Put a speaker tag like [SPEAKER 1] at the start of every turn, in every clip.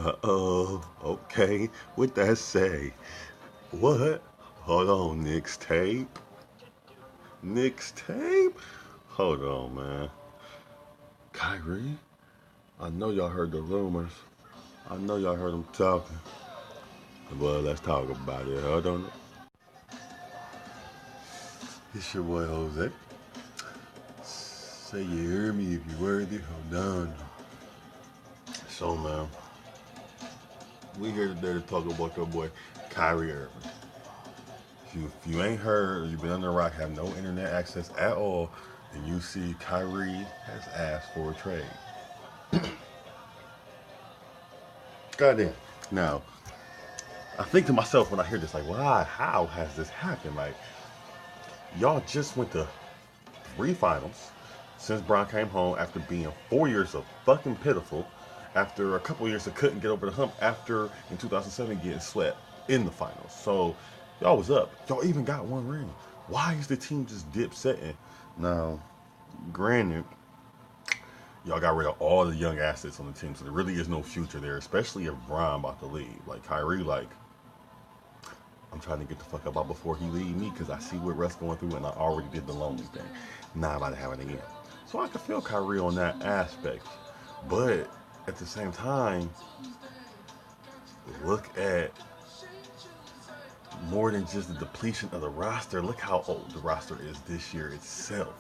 [SPEAKER 1] Uh-oh, okay, what that say? What? Hold on, Nick's tape? Nick's tape? Hold on, man. Kyrie? I know y'all heard the rumors. I know y'all heard them talking. Well, let's talk about it. Hold on. It's your boy Jose. Say you hear me if you worthy. Hold on. So, man, we here today to talk about your boy Kyrie Irving. If you ain't heard, or you've been under a rock, have no internet access at all, and you see Kyrie has asked for a trade. Goddamn. Now, I think to myself when I hear this, like, why? How has this happened? Like, y'all just went to 3 finals since Bron came home after being 4 years of fucking pitiful, after a couple years that couldn't get over the hump, after in 2007 getting swept in the finals. So y'all was up. Y'all even got one ring. Why is the team just dip setting? Now, granted, y'all got rid of all the young assets on the team, so there really is no future there, especially if Bron about to leave. Like Kyrie, like, I'm trying to get the fuck out before he leave me because I see what Russ going through and I already did the lonely thing. Now I'm about to have it again. So I can feel Kyrie on that aspect. But at the same time, look at more than just the depletion of the roster. Look how old the roster is this year itself.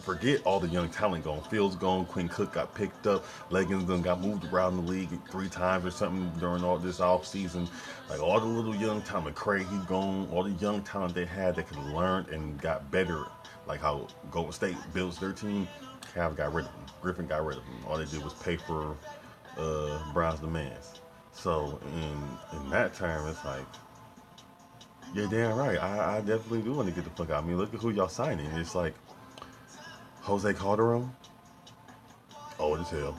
[SPEAKER 1] Forget all the young talent gone. Fields gone. Quinn Cook got picked up. Leggins done got moved around the league 3 times or something during all this off season. Like all the little young talent, Craig he gone. All the young talent they had that could learn and got better. Like how Golden State builds their team. Cav got rid of him. Griffin got rid of him. All they did was pay for Bron's demands. So in that term, it's like, yeah, damn right. I definitely do want to get the fuck out. I mean, look at who y'all signing. It's like Jose Calderon, old as hell.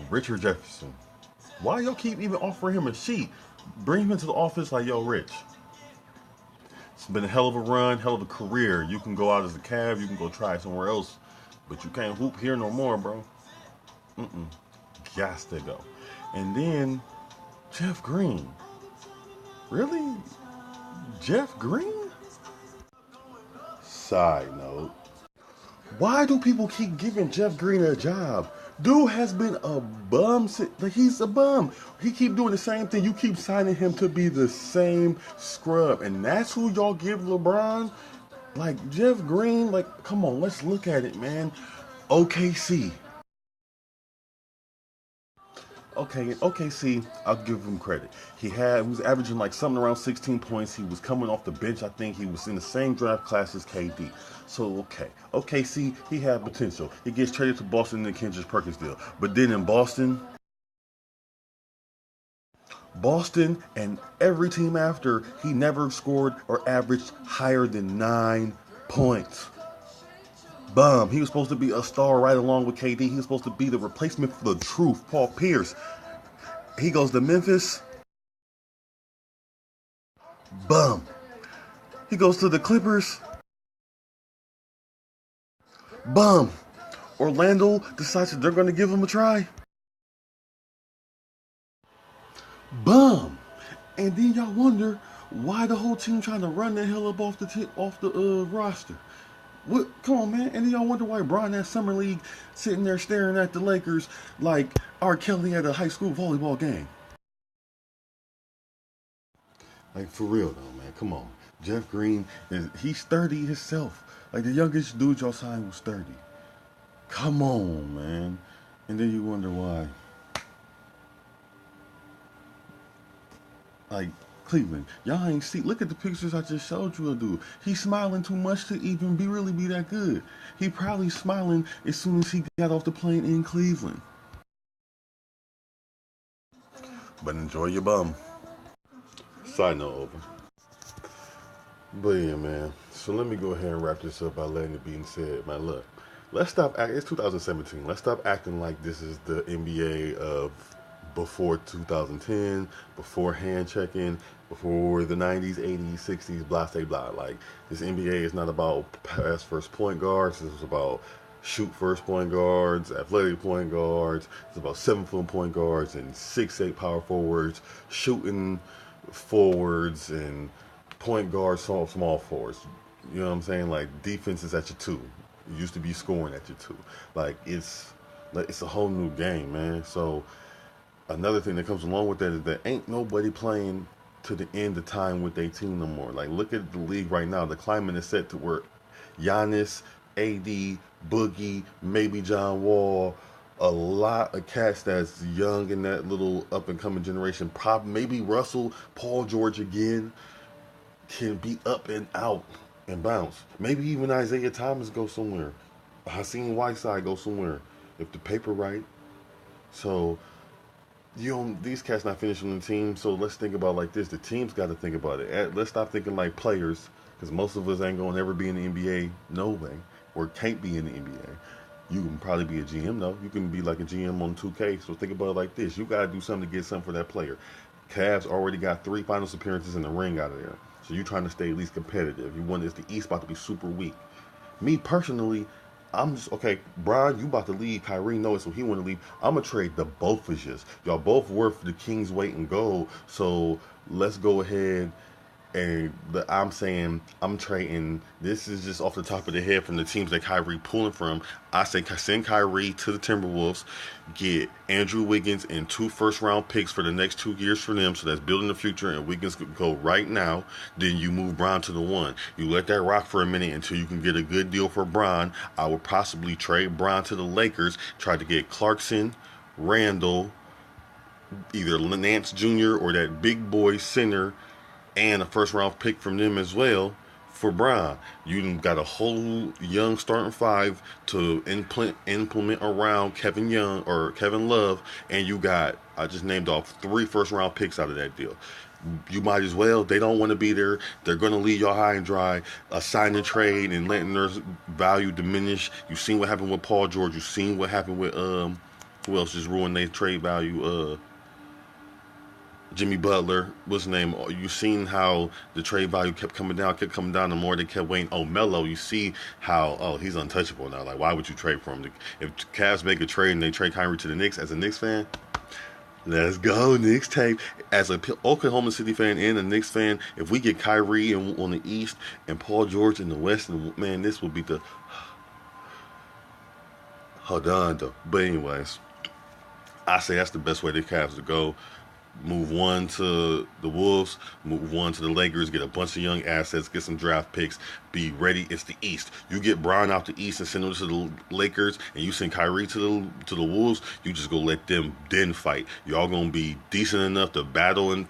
[SPEAKER 1] Richard Jefferson. Why y'all keep even offering him a sheet? Bring him into the office like, yo, Rich. It's been a hell of a run, hell of a career. You can go out as a Cav, you can go try somewhere else, but you can't hoop here no more, bro. Got to go. And then Jeff Green. Really? Jeff Green? Side note. Why do people keep giving Jeff Green a job? Dude has been a bum. Like, he's a bum. He keep doing the same thing. You keep signing him to be the same scrub. And that's who y'all give LeBron? Like, Jeff Green, like, come on, let's look at it, man. OKC. OKC, I'll give him credit. He was averaging like something around 16 points. He was coming off the bench. I think he was in the same draft class as KD. So, OKC, he had potential. He gets traded to Boston in the Kendrick Perkins deal. But then in Boston and every team after, he never scored or averaged higher than 9 points. Bum. He was supposed to be a star right along with KD. He was supposed to be the replacement for the truth, Paul Pierce. He goes to Memphis. Bum. He goes to the Clippers. Bum. Orlando decides that they're going to give him a try. Bum. And then y'all wonder why the whole team trying to run the hell up off the roster. What? Come on, man. And then y'all wonder why Bron at Summer League sitting there staring at the Lakers like R. Kelly at a high school volleyball game. Like, for real, though, man. Come on. Jeff Green, he's 30 himself. Like, the youngest dude y'all signed was 30. Come on, man. And then you wonder why. Like, Cleveland, y'all ain't see. Look at the pictures I just showed you, dude. He's smiling too much to even really be that good. He probably smiling as soon as he got off the plane in Cleveland. But enjoy your bum. Side note over. But yeah, man. So let me go ahead and wrap this up by letting it being said, man. Look, let's stop acting. It's 2017. Let's stop acting like this is the NBA of before 2010, before hand checking, before the 90s, 80s, 60s, blah, blah, blah. Like, this NBA is not about pass first point guards. This is about shoot first point guards, athletic point guards. It's about 7 foot point guards and 6'8" power forwards, shooting forwards and point guards, small forwards. You know what I'm saying? Like defense is at your two. It used to be scoring at your two. It's a whole new game, man. So another thing that comes along with that is that ain't nobody playing to the end of time with their team no more. Like look at the league right now. The climate is set to where Giannis, AD, Boogie, maybe John Wall, a lot of cats that's young in that little up and coming generation. Maybe Russell, Paul George again can be up and out and bounce. Maybe even Isaiah Thomas go somewhere. Hassan Whiteside go somewhere if the paper right. So you don't, these cats not finishing the team. So let's think about it like this: the team's got to think about it. Let's stop thinking like players, because most of us ain't gonna ever be in the NBA, no way, or can't be in the NBA. You can probably be a GM though. You can be like a GM on 2K. So think about it like this: you gotta do something to get something for that player. Cavs already got 3 finals appearances in the ring out of there. So you're trying to stay at least competitive. You want this, the East about to be super weak. Me personally, I'm just okay. Brian, you about to leave. Kyrie knows, so he want to leave. I'm gonna trade the both of you. Y'all both worth the King's weight in gold. So let's go ahead and I'm saying I'm trading. This is just off the top of the head from the teams that Kyrie pulling from. I say send Kyrie to the Timberwolves, get Andrew Wiggins and 2 first-round picks for the next 2 years for them. So that's building the future, and Wiggins could go right now. Then you move Bron to the 1. You let that rock for a minute until you can get a good deal for Bron. I would possibly trade Bron to the Lakers, try to get Clarkson, Randall, either Nance Jr. or that big boy center, and a first round pick from them as well for Bron. You got a whole young starting 5 to implement around Kevin Young or Kevin Love, and you got, I just named off 3 first round picks out of that deal. You might as well. They don't want to be there. They're going to leave y'all high and dry. A sign and trade and letting their value diminish. You've seen what happened with Paul George. You've seen what happened with who else just ruined their trade value? Jimmy Butler, what's his name? You seen how the trade value kept coming down. The more they kept waiting. Oh, Melo, you see how, he's untouchable now. Like, why would you trade for him? If Cavs make a trade and they trade Kyrie to the Knicks, as a Knicks fan, let's go, Knicks tape. As a Oklahoma City fan and a Knicks fan, if we get Kyrie on the East and Paul George in the West, man, this would be the... Hold on, though. But anyways, I say that's the best way the Cavs to go. Move 1 to the Wolves, move 1 to the Lakers, get a bunch of young assets, get some draft picks, be ready. It's the East. You get Bron out the East and send him to the Lakers, and you send Kyrie to the Wolves. You just go let them then fight. Y'all gonna be decent enough to battle and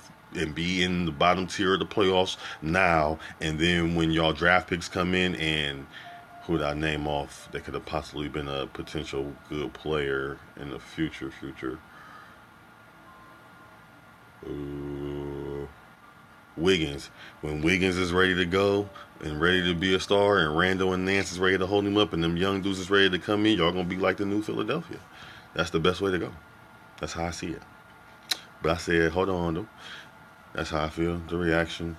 [SPEAKER 1] be in the bottom tier of the playoffs now. And then when y'all draft picks come in, and who did I name off that could have possibly been a potential good player in the future? Wiggins. When Wiggins is ready to go and ready to be a star, and Randall and Nance is ready to hold him up, and them young dudes is ready to come in, y'all gonna be like the new Philadelphia. That's the best way to go. That's how I see it. But I said, hold on though. That's how I feel. The reaction.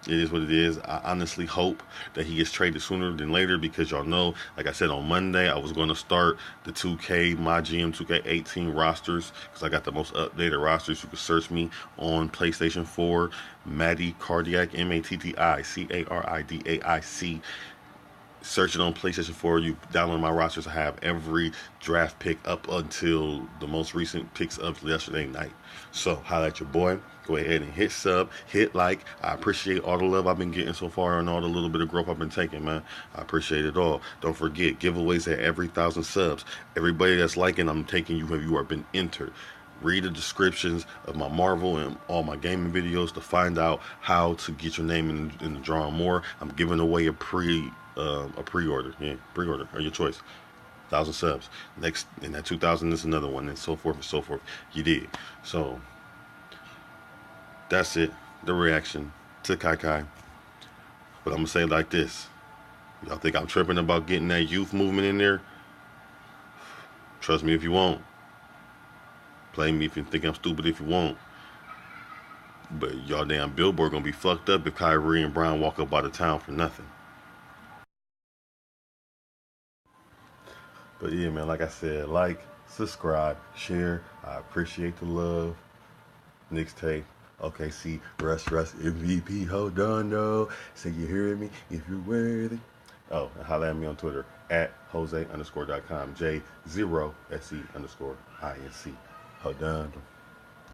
[SPEAKER 1] It is what it is. I honestly hope that he gets traded sooner than later, because y'all know, like I said on Monday, I was going to start the 2K, my GM 2K18 rosters, because I got the most updated rosters. You can search me on PlayStation 4, Matty Cardiac, MattiCaridaic. Search it on PlayStation 4. You download my rosters. I have every draft pick up until the most recent picks of yesterday night. So, holla at your boy. Go ahead and hit sub, hit like. I appreciate all the love I've been getting so far and all the little bit of growth I've been taking, man. I appreciate it all. Don't forget, giveaways at every 1,000 subs. Everybody that's liking, I'm taking you. Have you been entered? Read the descriptions of my Marvel and all my gaming videos to find out how to get your name in the drawing more. I'm giving away a pre-order. Yeah, pre-order or your choice. 1,000 subs. Next, and that 2,000 is another one, and so forth and so forth. You did. So that's it. The reaction to Kai Kai. But I'm gonna say it like this: y'all think I'm tripping about getting that youth movement in there? Trust me if you won't. Play me if you think I'm stupid if you won't. But y'all damn billboard gonna be fucked up if Kyrie and Bron walk up out of town for nothing. But yeah, man, like I said, like, subscribe, share. I appreciate the love. Next tape. Okay, see, Russ MVP, hold on, no. Say you hear me if you're worthy. Oh, and holla at me on Twitter at Jose_.com. J0SE_INC. Hold on.